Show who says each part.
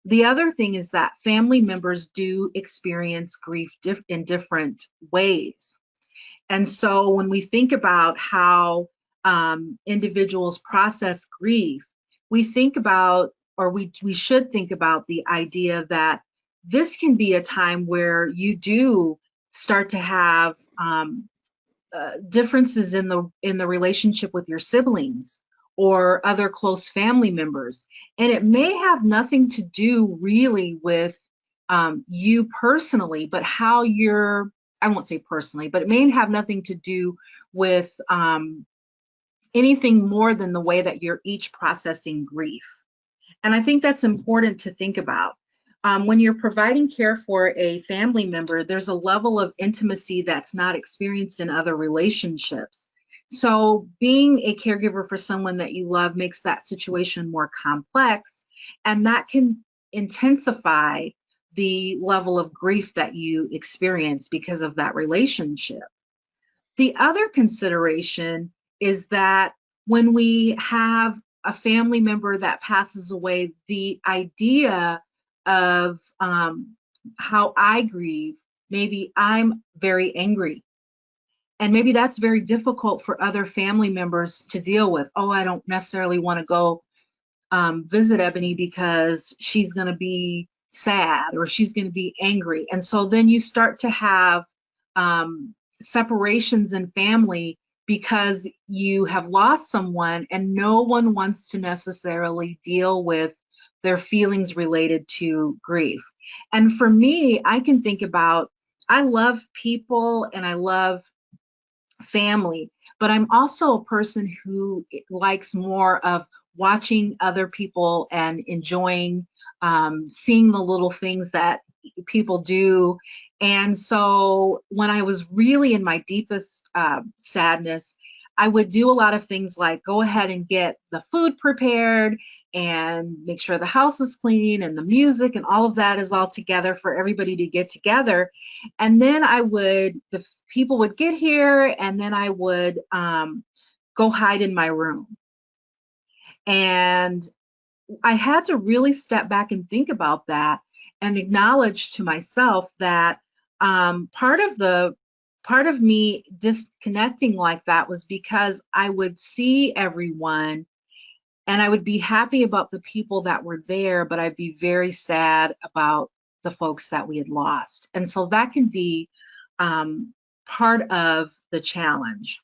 Speaker 1: The other thing is that family members do experience grief in different ways. And so when we think about how individuals process grief, we think about, or we should think about the idea that this can be a time where you do start to have differences in the relationship with your siblings or other close family members, and it may have nothing to do really with you personally, but how you're, I won't say personally, but it may have nothing to do with anything more than the way that you're each processing grief. And I think that's important to think about. When you're providing care for a family member, there's a level of intimacy that's not experienced in other relationships. So being a caregiver for someone that you love makes that situation more complex, and that can intensify the level of grief that you experience because of that relationship. The other consideration is that when we have a family member that passes away, the idea of how I grieve, maybe I'm very angry. And maybe that's very difficult for other family members to deal with. Oh, I don't necessarily want to go visit Ebony because she's going to be sad or she's going to be angry. And so then you start to have separations in family because you have lost someone and no one wants to necessarily deal with their feelings related to grief. And for me, I can think about, I love people and I love family, but I'm also a person who likes more of watching other people and enjoying seeing the little things that people do. And so when I was really in my deepest sadness, I would do a lot of things like go ahead and get the food prepared and make sure the house is clean and the music and all of that is all together for everybody to get together. And then the people would get here and then I would go hide in my room. And I had to really step back and think about that and acknowledge to myself that part of me disconnecting like that was because I would see everyone and I would be happy about the people that were there, but I'd be very sad about the folks that we had lost. And so that can be part of the challenge.